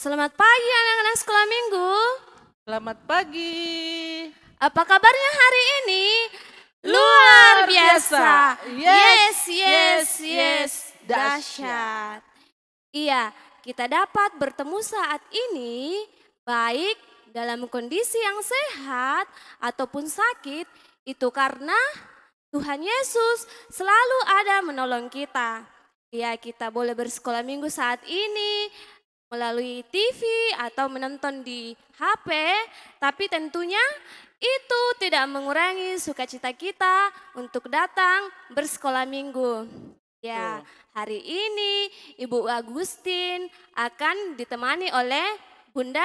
Selamat pagi anak-anak sekolah minggu. Selamat pagi. Apa kabarnya hari ini? Luar biasa. Yes, Yes. Dahsyat. Iya, kita dapat bertemu saat ini baik dalam kondisi yang sehat ataupun sakit itu karena Tuhan Yesus selalu ada menolong kita. Ya, kita boleh bersekolah minggu saat ini melalui TV atau menonton di HP, tapi tentunya itu tidak mengurangi sukacita kita untuk datang bersekolah minggu. Ya, hari ini Ibu Agustin akan ditemani oleh Bunda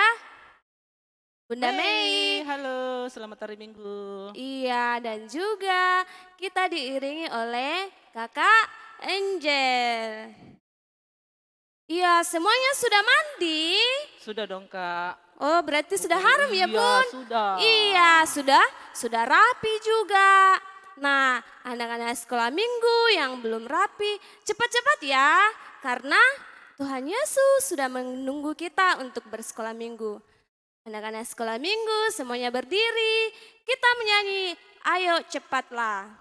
Mei. Halo, selamat hari Minggu. Iya, dan juga kita diiringi oleh Kakak Angel. Iya, semuanya sudah mandi? Sudah dong, Kak. Oh, berarti sudah harum ya, Bun? Sudah. Iya, sudah rapi juga. Nah, anak-anak sekolah minggu yang belum rapi, cepat-cepat ya. Karena Tuhan Yesus sudah menunggu kita untuk bersekolah minggu. Anak-anak sekolah minggu semuanya berdiri, kita menyanyi, ayo cepatlah.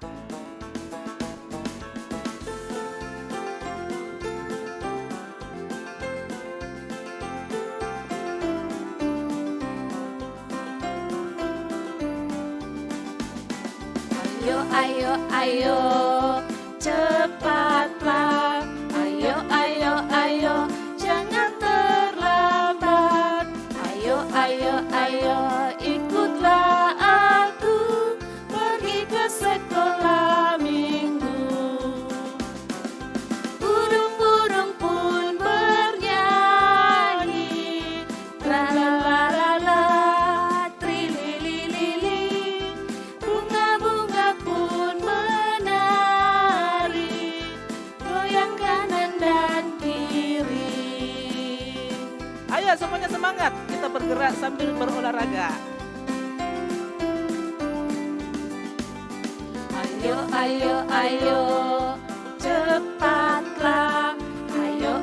Ayo, cepatlah. Ayo, jangan terlambat. Ayo, ikutlah aku pergi ke sekolah minggu. Burung-burung pun bernyanyi, la trililili. Bunga-bunga pun menari, goyang kanan dan kiri. Ayo semuanya semangat, kita bergerak sambil berolahraga. Ayo, cepatlah. Ayo,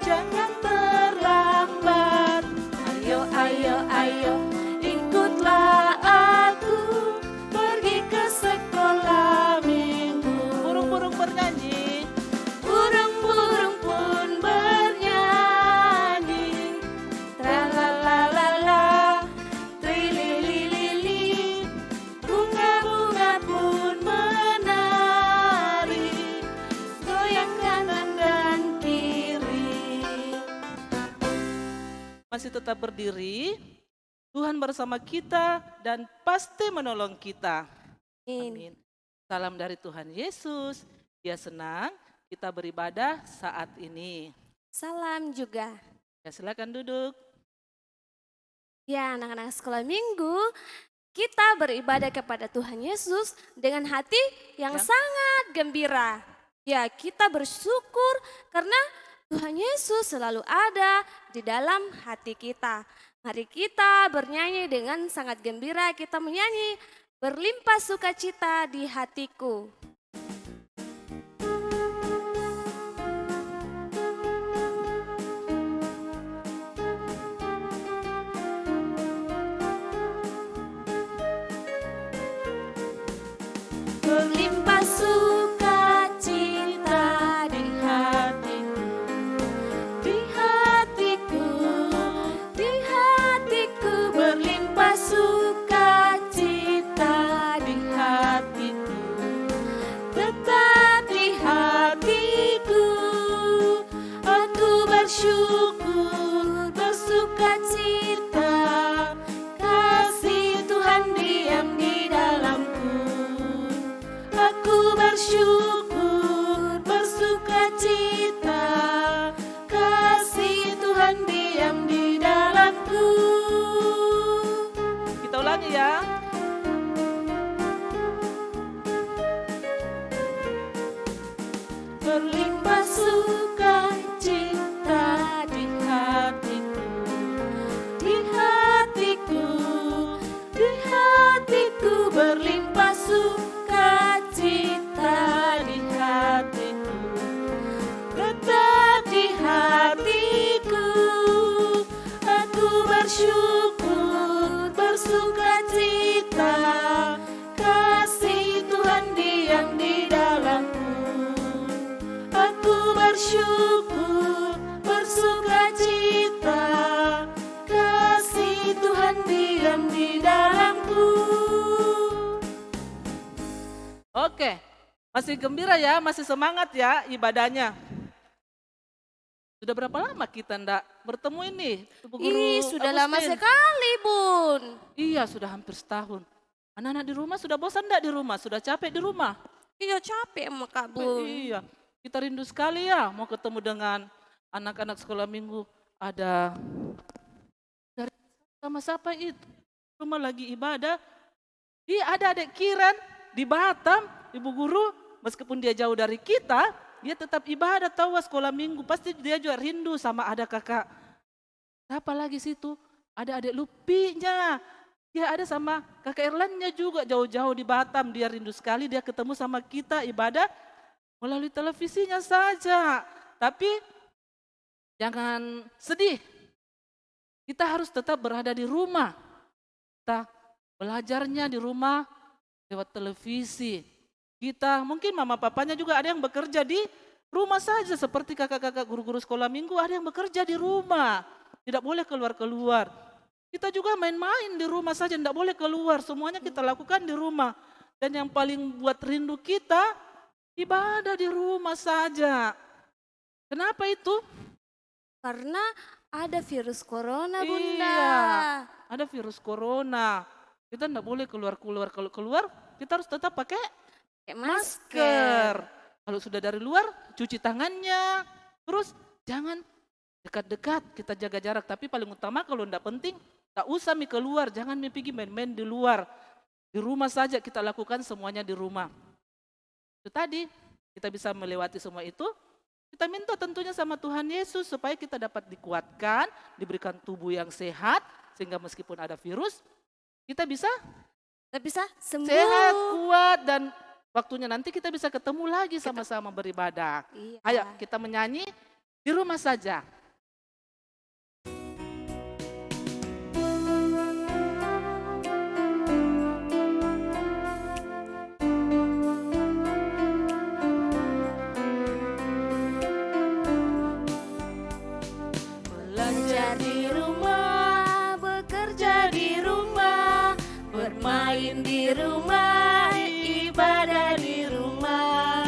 jangan terlambat. Ayo, ikutlah aku pergi ke sekolah minggu. Burung-burung bernyanyi. Burung-burung pun bernyanyi, tralalala, trililili. Bunga-bunga pun menari, goyang kanan dan kiri. Masih tetap berdiri. Tuhan bersama kita dan pasti menolong kita. Amin. Salam dari Tuhan Yesus. Dia senang kita beribadah saat ini. Salam juga. Ya, silakan duduk. Ya, anak-anak sekolah minggu, kita beribadah kepada Tuhan Yesus dengan hati yang sangat gembira. Ya, kita bersyukur karena Tuhan Yesus selalu ada di dalam hati kita. Mari kita bernyanyi dengan sangat gembira, kita menyanyi berlimpah sukacita di hatiku. Berlimpah sukacita di hatiku, berlimpah sukacita di hatiku, tetap di hatiku. Aku bersyukur, bersukacita, kasih Tuhan diam di dalamku. Aku bersyukur, bersukacita, kasih Tuhan diam di dalamku. Kita ulangi ya. Berlimpah sukacita di hatiku, berlimpah sukacita di hatiku, tetap di hatiku. bersyukur, bersuka cita, kasih Tuhan diam di dalamku. Oke, masih gembira ya, masih semangat ya ibadahnya. Sudah berapa lama kita ndak bertemu ini, Ibu Guru Sudah lama Agustin? sekali, Bun. Iya, sudah hampir setahun. Anak-anak di rumah sudah bosan ndak di rumah? Sudah capek di rumah? Iya, capek sama Kak Bun. Iya, kita rindu sekali ya mau ketemu dengan anak-anak sekolah minggu. Ada dari sama siapa itu? Rumah lagi ibadah. Iya, ada adik Kiran di Batam, Ibu Guru, meskipun dia jauh dari kita, dia tetap ibadah tahu sekolah minggu. Pasti dia juga rindu sama ada kakak. Siapa lagi situ? Ada adik Lupinya. Dia ada sama kakak Erlannya juga jauh-jauh di Batam. Dia rindu sekali dia ketemu sama kita ibadah melalui televisinya saja. Tapi jangan sedih. Kita harus tetap berada di rumah. Kita belajarnya di rumah lewat televisi. Kita mungkin mama papanya juga ada yang bekerja di rumah saja seperti kakak-kakak guru-guru sekolah minggu ada yang bekerja di rumah. Tidak boleh keluar-keluar. Kita juga main-main di rumah saja, tidak boleh keluar. Semuanya kita lakukan di rumah. Dan yang paling buat rindu kita, ibadah di rumah saja. Kenapa itu? Karena ada virus corona, Bunda. Iya, ada virus corona. Kita tidak boleh keluar-keluar. Kalau keluar, kita harus tetap pakai Pakai masker. Kalau sudah dari luar, cuci tangannya. Terus jangan dekat-dekat, kita jaga jarak. Tapi paling utama kalau tidak penting, tak usah keluar. Jangan pergi main-main di luar. Di rumah saja kita lakukan semuanya di rumah. Itu tadi, kita bisa melewati semua itu. Kita minta tentunya sama Tuhan Yesus supaya kita dapat dikuatkan, diberikan tubuh yang sehat. Sehingga meskipun ada virus, kita bisa sembuh. sehat, kuat, dan waktunya nanti kita bisa ketemu lagi sama-sama beribadah. Iya. Ayo kita menyanyi di rumah saja. Belajar di rumah, bekerja di rumah, bermain di rumah, ibadah di rumah.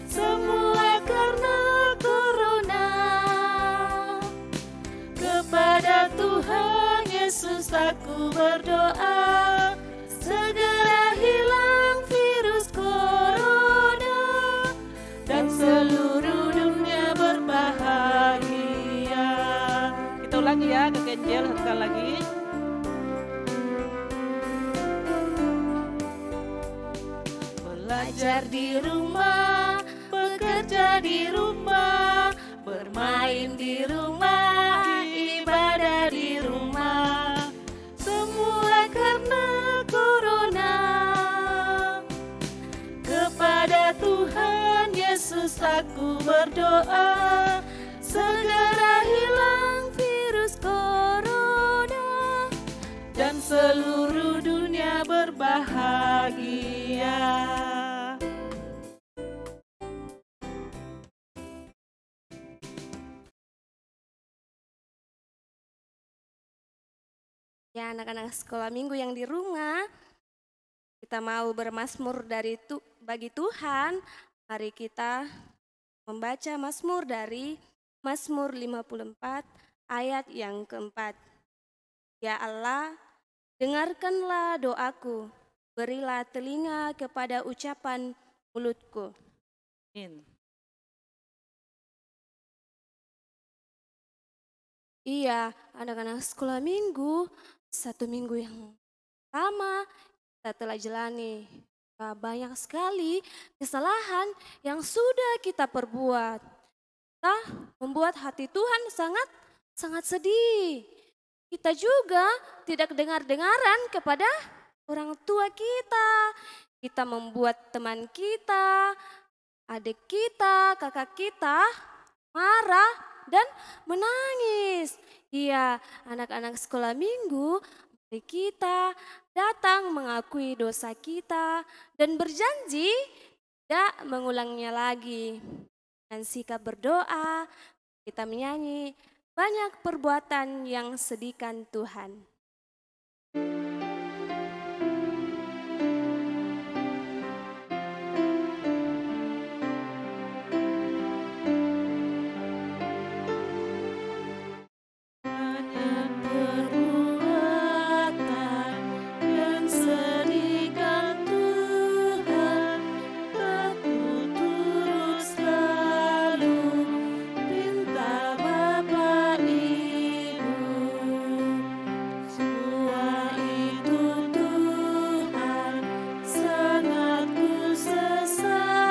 Semua karena corona. Kepada Tuhan Yesus aku berdoa, segera hilang virus corona dan seluruh dunia berbahagia. Kita ulangi ya ke Kenjel sekali lagi. Belajar di rumah, bekerja di rumah, bermain di rumah, ibadah di rumah. Semua karena corona. Kepada Tuhan Yesus aku berdoa, segera hilang virus corona dan seluruh dunia berbahagia. Ya, anak-anak sekolah minggu yang di rumah, kita mau bermazmur bagi Tuhan. Mari kita membaca mazmur dari Mazmur 54 ayat yang keempat. Ya Allah, dengarkanlah doaku, berilah telinga kepada ucapan mulutku. Amin. Iya, anak-anak sekolah minggu, satu minggu yang lama kita telah jalani. Banyak sekali kesalahan yang sudah kita perbuat. Kita membuat hati Tuhan sangat sedih. Kita juga tidak dengar-dengaran kepada orang tua kita. Kita membuat teman kita, adik kita, kakak kita marah dan menangis. Iya, anak-anak sekolah minggu, mari kita datang mengakui dosa kita dan berjanji tidak mengulangnya lagi. dan sikap berdoa, kita menyanyi banyak perbuatan yang sedihkan Tuhan. Banyak Perbuatan yang sedihkan Tuhan, aku turut selalu perintah Bapa Ibu. Semua itu Tuhan sangat ku sesalkan,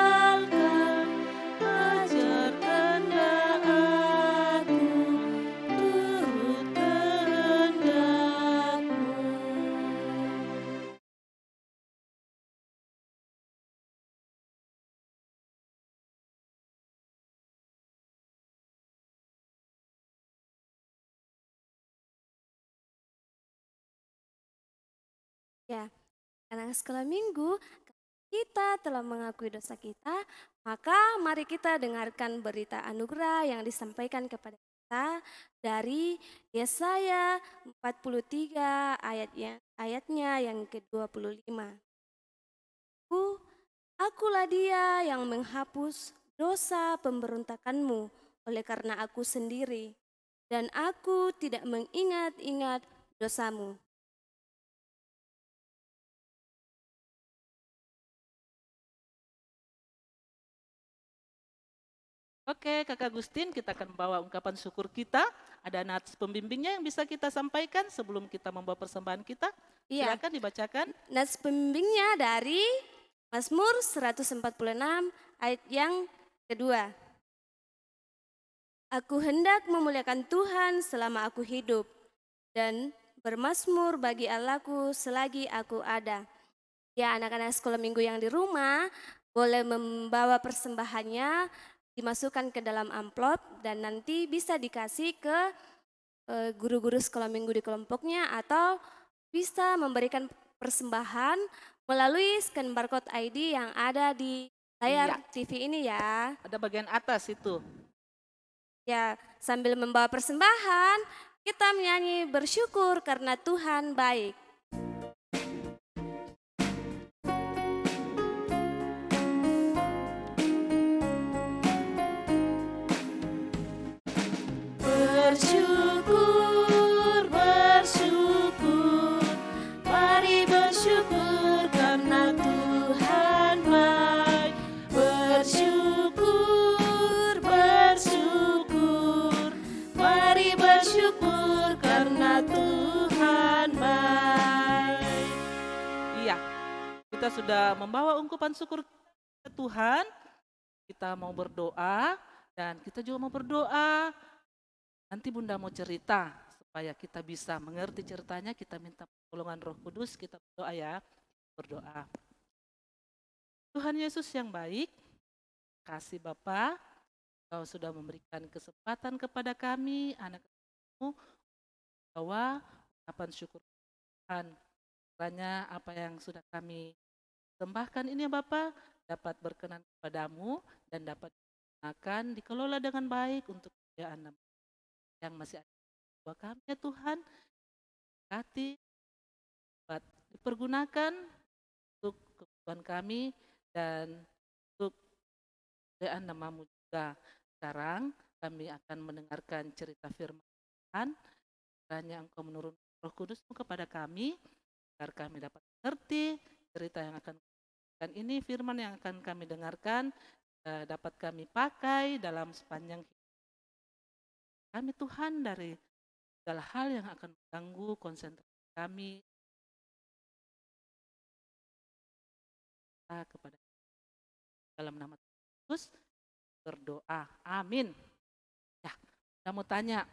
ajarkanlah aku turut kehendak-Mu. Ya, anak sekolah minggu, kita telah mengakui dosa kita, maka mari kita dengarkan berita anugerah yang disampaikan kepada kita dari Yesaya 43 ayatnya yang ke-25. Aku, akulah dia yang menghapus dosa pemberontakanmu oleh karena aku sendiri, dan aku tidak mengingat-ingat dosamu. Oke, Kakak Agustin, kita akan membawa ungkapan syukur kita. Ada nats pembimbingnya yang bisa kita sampaikan sebelum kita membawa persembahan kita. Iya, Silakan dibacakan. nas pembimbingnya dari Mazmur 146 ayat yang kedua. Aku hendak memuliakan Tuhan selama aku hidup dan bermazmur bagi Allahku selagi aku ada. Ya, anak-anak sekolah minggu yang di rumah boleh membawa persembahannya, dimasukkan ke dalam amplop dan nanti bisa dikasih ke guru-guru sekolah minggu di kelompoknya, atau bisa memberikan persembahan melalui scan barcode ID yang ada di layar Iya, TV ini ya. ada bagian atas itu. Ya, sambil membawa persembahan, kita menyanyi bersyukur karena Tuhan baik. Bersyukur, bersyukur, mari bersyukur karena Tuhan baik. Bersyukur, bersyukur, mari bersyukur karena Tuhan baik. Iya, kita sudah membawa ungkapan syukur ke Tuhan. Kita mau berdoa dan kita juga mau berdoa. Nanti Bunda mau cerita supaya kita bisa mengerti ceritanya. Kita minta pertolongan Roh Kudus. Kita berdoa ya. Berdoa. Tuhan Yesus yang baik, kasih Bapa, Kau sudah memberikan kesempatan kepada kami, anak-anakmu, bahwa ungkapan syukur Tuhan. Kiranya apa yang sudah kami sembahkan ini ya Bapa, dapat berkenan kepadamu dan dapat digunakan, dikelola dengan baik untuk kemuliaan nama yang masih ada di bawah kami ya Tuhan. Hati dapat dipergunakan untuk kebutuhan kami dan untuk kemuliaan namamu juga. Sekarang kami akan mendengarkan cerita firman Tuhan. Kiranya Engkau menurunkan Roh Kudus-Mu kepada kami, agar kami dapat mengerti cerita yang akan dan ini firman yang akan kami dengarkan dapat kami pakai dalam sepanjang hidup kami Tuhan, dari segala hal yang akan mengganggu konsentrasi kami kepada dalam nama Yesus berdoa. Amin. Ya, saya mau tanya,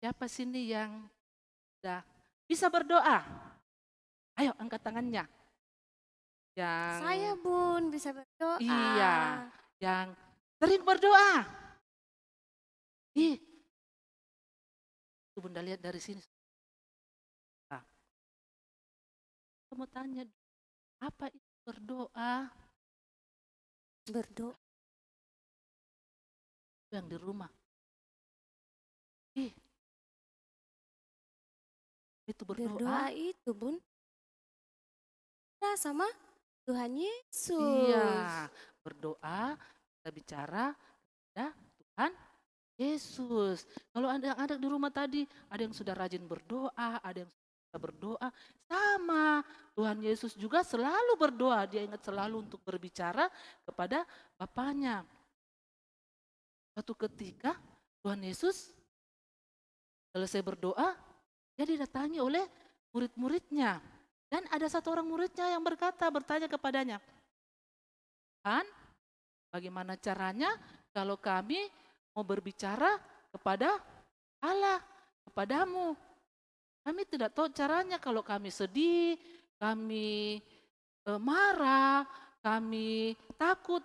siapa sini yang sudah bisa berdoa? Ayo angkat tangannya. Yang Saya Bun bisa berdoa. iya, yang sering berdoa. Ih, Bunda lihat dari sini. Nah, saya mau tanya, apa itu berdoa? Berdoa. yang di rumah. Ih, itu Berdoa berdoa. itu, Bun. Kita sama Tuhan Iya, Yesus. berdoa, kita bicara kepada Tuhan Yesus. Kalau ada yang ada di rumah tadi, ada yang sudah rajin berdoa, ada yang sudah berdoa, sama. Tuhan Yesus juga selalu berdoa, dia ingat selalu untuk berbicara kepada Bapaknya. Suatu ketika Tuhan Yesus selesai berdoa, dia didatangi oleh murid-muridnya. Dan ada satu orang muridnya yang bertanya kepadanya, "Han, bagaimana caranya kalau kami mau berbicara kepada Allah, kepadamu? Kami tidak tahu caranya kalau kami sedih, kami marah, kami takut,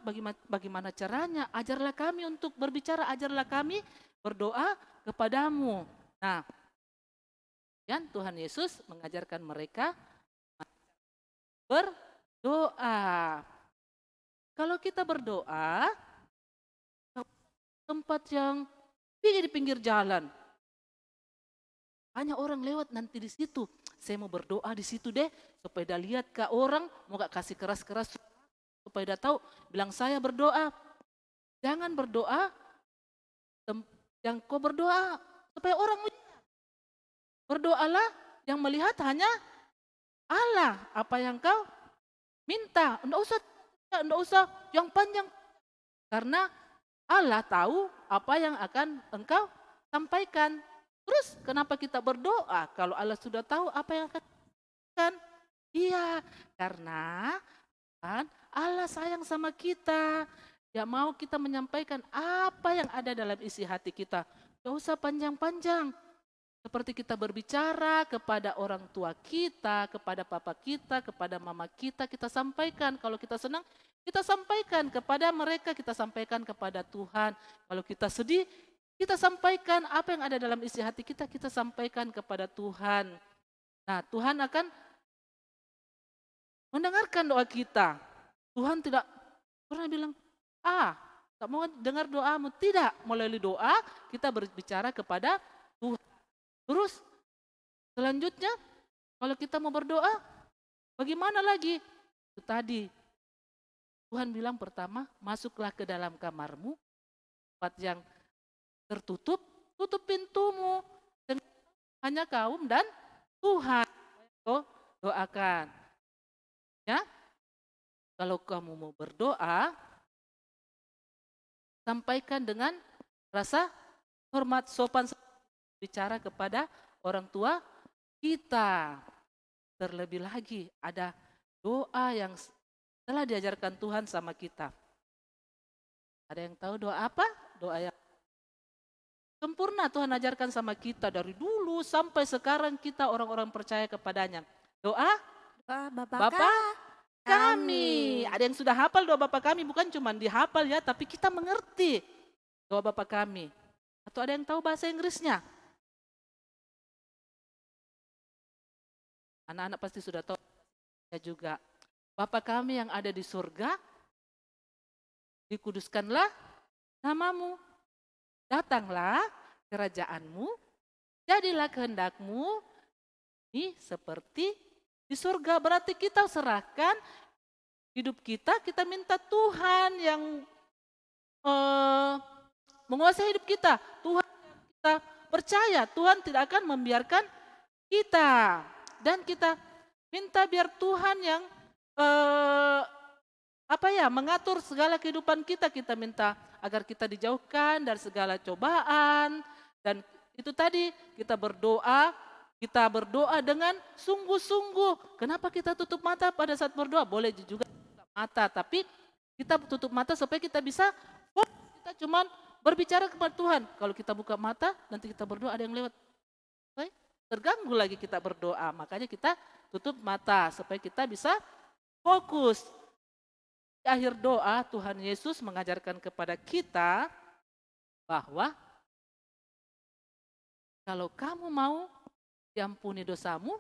bagaimana caranya? Ajarlah kami untuk berbicara, ajarlah kami berdoa kepadamu." Nah, dan Tuhan Yesus mengajarkan mereka berdoa. Kalau kita berdoa, tempat yang di pinggir jalan, hanya orang lewat nanti di situ. Saya mau berdoa di situ deh, supaya dia lihat ke orang, mau gak kasih keras-keras, supaya dia tahu, bilang saya berdoa. Jangan berdoa, yang kau berdoa supaya orang melihat. Berdoalah yang melihat hanya Allah. Apa yang kau minta, enggak usah yang panjang. Karena Allah tahu apa yang akan engkau sampaikan. Terus kenapa kita berdoa kalau Allah sudah tahu apa yang akan kan? Iya, karena kan Allah sayang sama kita. Dia mau kita menyampaikan apa yang ada dalam isi hati kita. Gak usah panjang-panjang. Seperti kita berbicara kepada orang tua kita, kepada papa kita, kepada mama kita sampaikan. Kalau kita senang, kita sampaikan kepada mereka, kita sampaikan kepada Tuhan. Kalau kita sedih, kita sampaikan apa yang ada dalam isi hati kita sampaikan kepada Tuhan. Nah, Tuhan akan mendengarkan doa kita. Tuhan tidak pernah bilang, tak mau dengar doamu. Tidak, melalui doa kita berbicara kepada Tuhan. Terus selanjutnya kalau kita mau berdoa, bagaimana lagi? Itu tadi Tuhan bilang pertama, masuklah ke dalam kamarmu, tempat yang tertutup, tutup pintumu, dan hanya kaum dan Tuhan. Doakan. Ya, kalau kamu mau berdoa, sampaikan dengan rasa hormat, sopan, bicara kepada orang tua kita. Terlebih lagi ada doa yang telah diajarkan Tuhan sama kita. Ada yang tahu doa apa? Doa yang sempurna Tuhan ajarkan sama kita dari dulu sampai sekarang kita orang-orang percaya kepadanya. Doa Bapa Bapa kami. kami. Ada yang sudah hafal doa Bapa kami, bukan cuma dihafal ya, tapi kita mengerti doa Bapa kami. Atau ada yang tahu bahasa Inggrisnya? Anak-anak pasti sudah tahu ya juga. Bapa kami yang ada di surga, dikuduskanlah namamu. Datanglah kerajaanmu, jadilah kehendakmu ini seperti di surga. Berarti kita serahkan hidup kita minta Tuhan yang menguasai hidup kita. Tuhan yang kita percaya, Tuhan tidak akan membiarkan kita. Dan kita minta biar Tuhan yang mengatur segala kehidupan kita. Kita minta agar kita dijauhkan dari segala cobaan. Dan itu tadi kita berdoa dengan sungguh-sungguh. Kenapa kita tutup mata pada saat berdoa? Boleh juga tutup mata, tapi kita tutup mata supaya kita bisa kita cuman berbicara kepada Tuhan. Kalau kita buka mata, nanti kita berdoa ada yang lewat. Terganggu lagi kita berdoa. Makanya kita tutup mata supaya kita bisa fokus. Di akhir doa Tuhan Yesus mengajarkan kepada kita bahwa kalau kamu mau diampuni dosamu,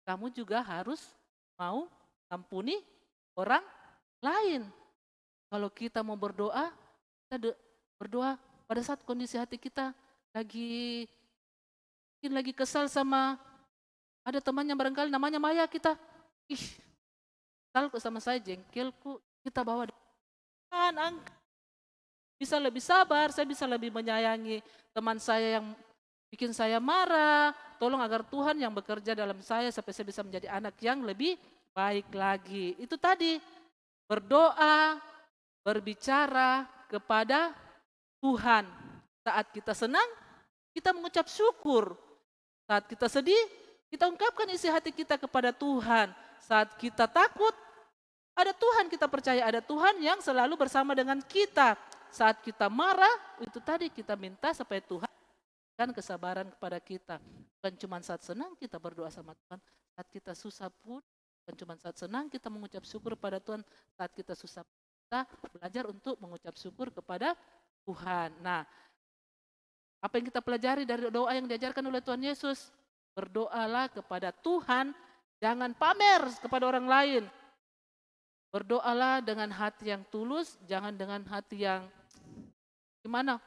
kamu juga harus mau ampuni orang lain. Kalau kita mau berdoa, kita Berdoa pada saat kondisi hati kita mungkin lagi kesal sama ada temannya barangkali namanya Maya, kita ih kesal kok sama saya, jengkel kok, kita bawa Tuhan, bisa lebih sabar, saya bisa lebih menyayangi teman saya yang bikin saya marah. Tolong agar Tuhan yang bekerja dalam saya sampai saya bisa menjadi anak yang lebih baik lagi. Itu tadi, berdoa, berbicara kepada Tuhan. Saat kita senang, kita mengucap syukur. Saat kita sedih, kita ungkapkan isi hati kita kepada Tuhan. Saat kita takut, ada Tuhan, kita percaya ada Tuhan yang selalu bersama dengan kita. Saat kita marah, itu tadi kita minta supaya Tuhan berikan kesabaran kepada kita. Bukan cuma saat senang kita berdoa sama Tuhan, saat kita susah pun, bukan cuma saat senang kita mengucap syukur pada Tuhan, saat kita susah kita belajar untuk mengucap syukur kepada Tuhan. Nah, apa yang kita pelajari dari doa yang diajarkan oleh Tuhan Yesus? Berdoalah kepada Tuhan, jangan pamer kepada orang lain. Berdoalah dengan hati yang tulus, jangan dengan hati yang gimana?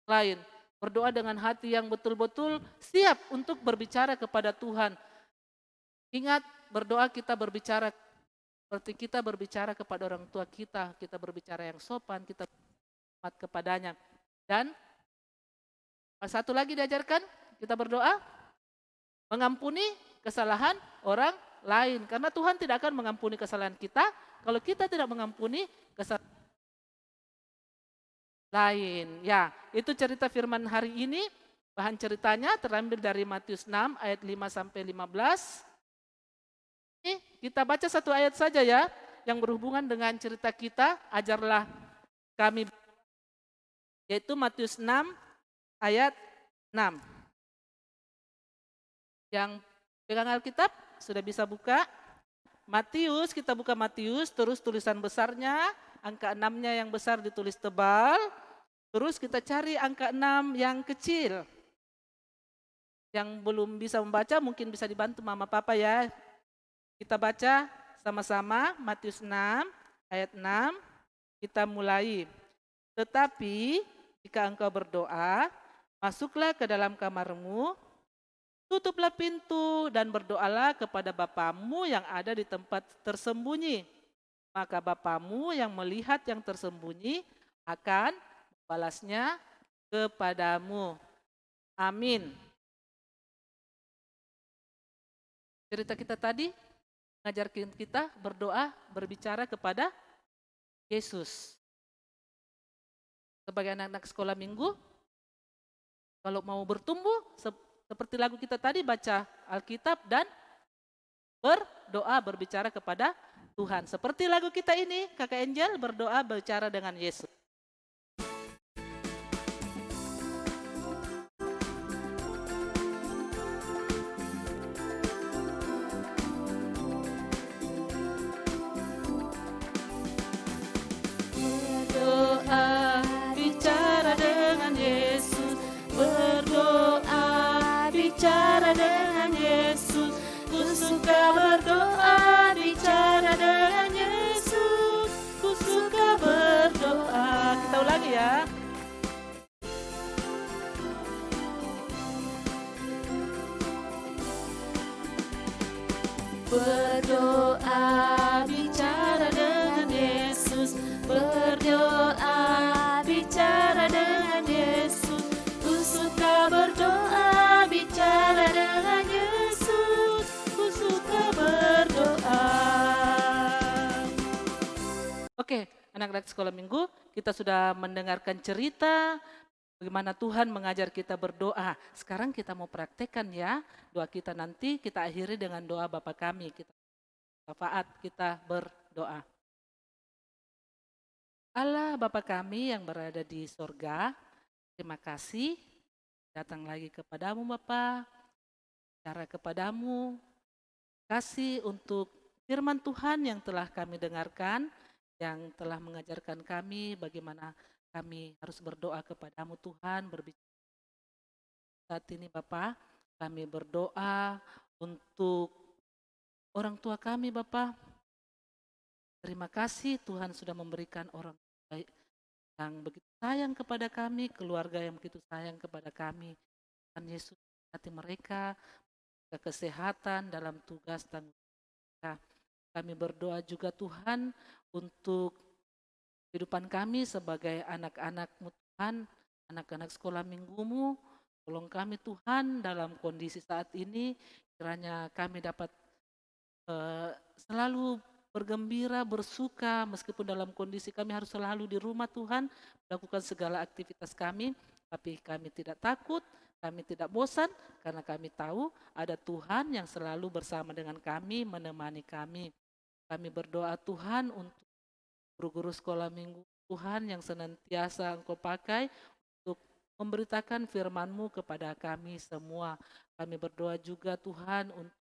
Lain. Berdoa dengan hati yang betul-betul siap untuk berbicara kepada Tuhan. Ingat, berdoa kita berbicara seperti kita berbicara kepada orang tua kita berbicara yang sopan, kita hormat kepadanya. Dan satu lagi diajarkan, kita berdoa mengampuni kesalahan orang lain. Karena Tuhan tidak akan mengampuni kesalahan kita kalau kita tidak mengampuni kesalahan lain. Ya, itu cerita firman hari ini. Bahan ceritanya terambil dari Matius 6 ayat 5 sampai 15. Ini kita baca satu ayat saja ya, yang berhubungan dengan cerita kita, ajarlah kami, yaitu Matius 6 ayat 6. Yang pegang Alkitab sudah bisa buka. Matius, kita buka Matius, terus tulisan besarnya, angka 6-nya yang besar ditulis tebal, terus kita cari angka 6 yang kecil. Yang belum bisa membaca mungkin bisa dibantu mama papa ya. Kita baca sama-sama Matius 6 ayat 6, kita mulai. Tetapi jika engkau berdoa, masuklah ke dalam kamarmu, tutuplah pintu dan berdoalah kepada Bapamu yang ada di tempat tersembunyi. Maka Bapamu yang melihat yang tersembunyi akan membalasnya kepadamu. Amin. Cerita kita tadi mengajarkan kita berdoa, berbicara kepada Yesus. Sebagai anak-anak sekolah minggu, kalau mau bertumbuh, seperti lagu kita tadi, baca Alkitab dan berdoa, berbicara kepada Tuhan. Seperti lagu kita ini, Kakak Angel berdoa, berbicara dengan Yesus. Ya. Berdoa, bicara dengan Yesus. Berdoa, bicara dengan Yesus. Ku suka berdoa, bicara dengan Yesus. Ku suka berdoa. Oke, anak-anak sekolah minggu, kita sudah mendengarkan cerita bagaimana Tuhan mengajar kita berdoa. Sekarang kita mau praktekkan ya doa kita, nanti kita akhiri dengan doa Bapa kami. Kita syafaat, kita berdoa. Allah Bapa kami yang berada di sorga, terima kasih datang lagi kepadamu Bapa, bicara kepadamu, kasih untuk firman Tuhan yang telah kami dengarkan, yang telah mengajarkan kami bagaimana kami harus berdoa kepadamu Tuhan, berbicara. Saat ini Bapak, kami berdoa untuk orang tua kami Bapak. Terima kasih Tuhan sudah memberikan orang baik yang begitu sayang kepada kami, keluarga yang begitu sayang kepada kami. Tuhan Yesus hati mereka, kesehatan dalam tugas tanggung jawab. Kami berdoa juga Tuhan untuk kehidupan kami sebagai anak-anak-Mu Tuhan, anak-anak sekolah minggumu. Tolong kami Tuhan dalam kondisi saat ini, kiranya kami dapat selalu bergembira, bersuka, meskipun dalam kondisi kami harus selalu di rumah Tuhan, melakukan segala aktivitas kami, tapi kami tidak takut, kami tidak bosan, karena kami tahu ada Tuhan yang selalu bersama dengan kami, menemani kami. Kami berdoa Tuhan untuk guru-guru sekolah minggu Tuhan yang senantiasa Engkau pakai untuk memberitakan firman-Mu kepada kami semua. Kami berdoa juga Tuhan untuk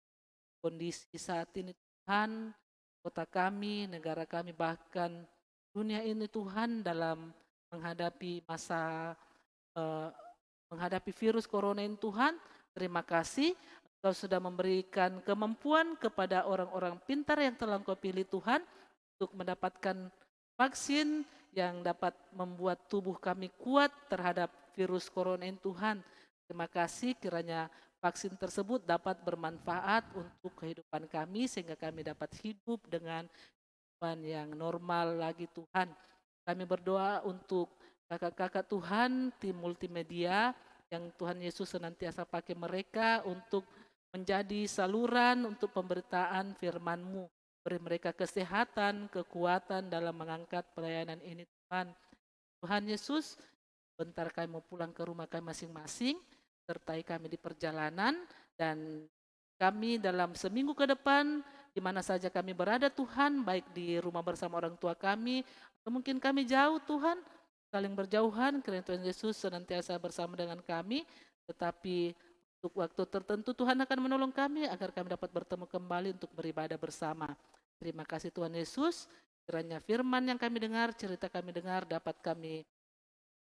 kondisi saat ini Tuhan, kota kami, negara kami, bahkan dunia ini Tuhan dalam menghadapi masa menghadapi virus corona ini Tuhan. Terima kasih Engkau sudah memberikan kemampuan kepada orang-orang pintar yang telah Engkau pilih Tuhan untuk mendapatkan vaksin yang dapat membuat tubuh kami kuat terhadap virus corona ini Tuhan. Terima kasih kiranya vaksin tersebut dapat bermanfaat untuk kehidupan kami sehingga kami dapat hidup dengan kehidupan yang normal lagi Tuhan. Kami berdoa untuk kakak-kakak Tuhan, tim multimedia yang Tuhan Yesus senantiasa pakai mereka untuk menjadi saluran untuk pemberitaan firman-Mu. Beri mereka kesehatan, kekuatan dalam mengangkat pelayanan ini Tuhan. Tuhan Yesus, bentar kami mau pulang ke rumah kami masing-masing, sertai kami di perjalanan, dan kami dalam seminggu ke depan, di mana saja kami berada Tuhan, baik di rumah bersama orang tua kami, atau mungkin kami jauh Tuhan, saling berjauhan, kiranya Tuhan Yesus senantiasa bersama dengan kami, tetapi untuk waktu tertentu Tuhan akan menolong kami agar kami dapat bertemu kembali untuk beribadah bersama. Terima kasih Tuhan Yesus, kiranya firman yang kami dengar, cerita kami dengar dapat kami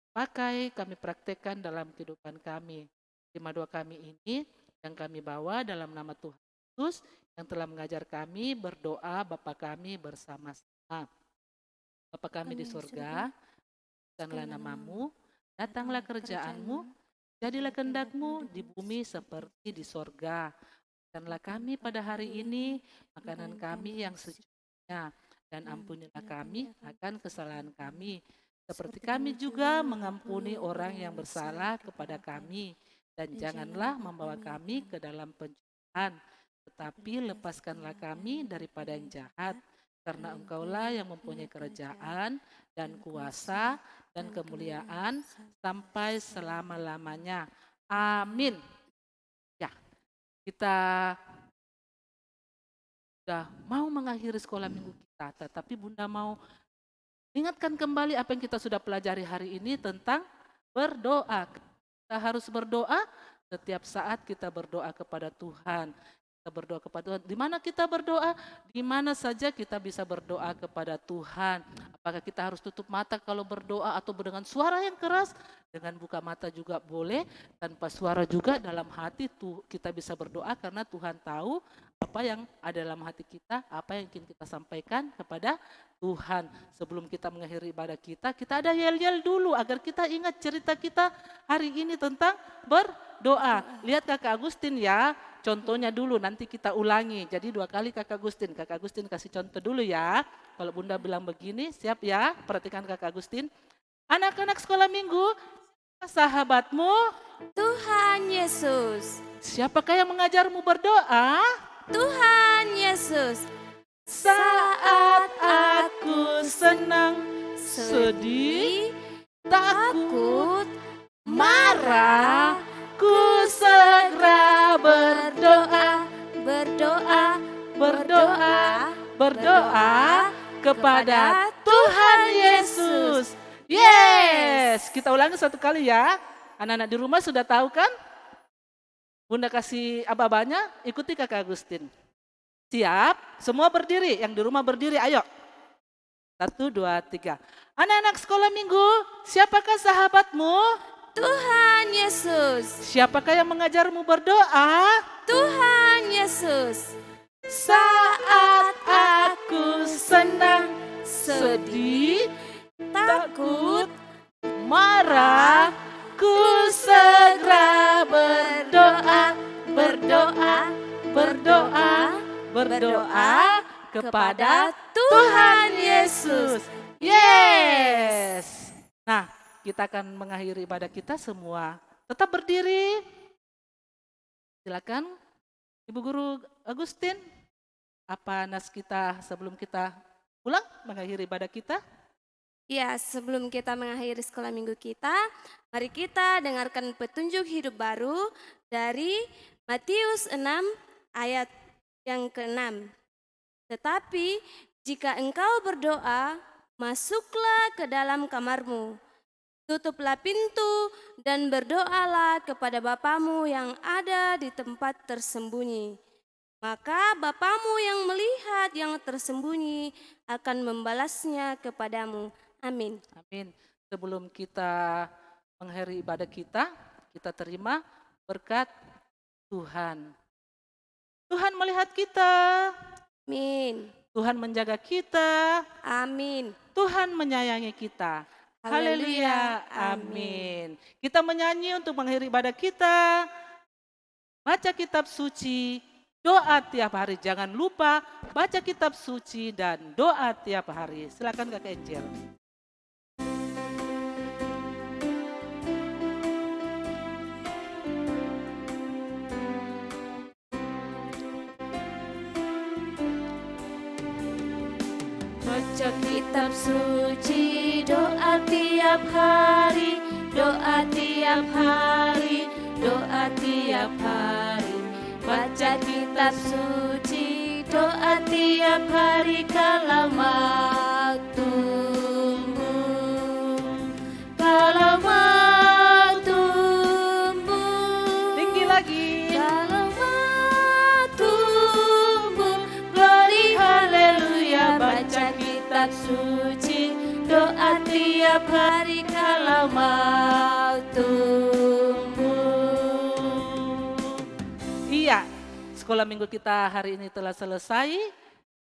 pakai, kami praktekkan dalam kehidupan kami. Terima doa kami ini yang kami bawa dalam nama Tuhan Yesus yang telah mengajar kami berdoa Bapa kami bersama-sama. Bapa kami di surga, bukanlah namamu, datanglah kerajaan-Mu, jadilah kehendak-Mu di bumi seperti di sorga. Berikanlah kami pada hari ini makanan kami yang secukupnya, dan ampunilah kami akan kesalahan kami, seperti kami juga mengampuni orang yang bersalah kepada kami. Dan janganlah membawa kami ke dalam pencobaan, tetapi lepaskanlah kami daripada yang jahat. Karena Engkaulah yang mempunyai kerajaan dan kuasa dan kemuliaan sampai selama-lamanya. Amin. Ya, kita sudah mau mengakhiri sekolah minggu kita, tetapi Bunda mau ingatkan kembali apa yang kita sudah pelajari hari ini tentang berdoa. Kita harus berdoa setiap saat, kita berdoa kepada Tuhan. Kita berdoa kepada Tuhan. Di mana kita berdoa? Di mana saja kita bisa berdoa kepada Tuhan. Apakah kita harus tutup mata kalau berdoa atau dengan suara yang keras? Dengan buka mata juga boleh, tanpa suara juga dalam hati tuh kita bisa berdoa karena Tuhan tahu apa yang ada dalam hati kita, apa yang ingin kita sampaikan kepada Tuhan. Sebelum kita mengakhiri ibadah kita ada yel-yel dulu agar kita ingat cerita kita hari ini tentang berdoa. Lihat Kakak Agustin ya, contohnya dulu nanti kita ulangi. Jadi 2 kali Kakak Agustin kasih contoh dulu ya. Kalau Bunda bilang begini, siap ya? Perhatikan Kakak Agustin. Anak-anak sekolah minggu, sahabatmu Tuhan Yesus. Siapakah yang mengajarmu berdoa? Tuhan Yesus. Saat aku senang, sedih, takut, marah, ku segera berdoa, berdoa kepada Tuhan Yesus. Yes, kita ulangi 1 kali ya. Anak-anak di rumah sudah tahu kan? Bunda kasih aba-abanya, ikuti Kakak Agustin. Siap? Semua berdiri, yang di rumah berdiri, ayo. 1, 2, 3. Anak-anak sekolah minggu, siapakah sahabatmu? Tuhan Yesus. Siapakah yang mengajarmu berdoa? Tuhan Yesus. Saat aku senang, sedih, takut, marah, ku segera berdoa, berdoa, berdoa, berdoa kepada Tuhan Yesus. Yes. Nah, kita akan mengakhiri ibadah kita semua. Tetap berdiri. Silakan, Ibu Guru Agustin. Apa nas kita sebelum kita pulang mengakhiri ibadah kita? Ya, sebelum kita mengakhiri sekolah minggu kita, mari kita dengarkan petunjuk hidup baru dari Matius 6 ayat yang ke-6. Tetapi jika engkau berdoa, masuklah ke dalam kamarmu, tutuplah pintu dan berdoalah kepada Bapamu yang ada di tempat tersembunyi. Maka Bapamu yang melihat yang tersembunyi akan membalasnya kepadamu. Amin. Amin. Sebelum kita mengakhiri ibadah kita terima berkat Tuhan. Tuhan melihat kita. Amin. Tuhan menjaga kita. Amin. Tuhan menyayangi kita. Haleluya. Amin. Kita menyanyi untuk mengakhiri ibadah kita. Baca kitab suci, doa tiap hari. Jangan lupa baca kitab suci dan doa tiap hari. Silakan Kakak Angel. Baca kitab suci, doa tiap hari, doa tiap hari, doa tiap hari. Baca kitab suci, doa tiap hari kalau waktumu, kalau waktumu. Tinggi lagi. Kalau waktumu, glory haleluya. Baca kitab suci, doa tiap hari kalau waktumu. Iya, sekolah minggu kita hari ini telah selesai.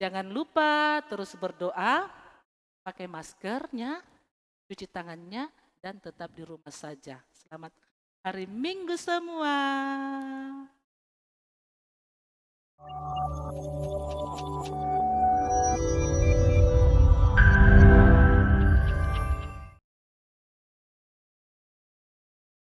Jangan lupa terus berdoa, pakai maskernya, cuci tangannya, dan tetap di rumah saja. Selamat hari Minggu semua.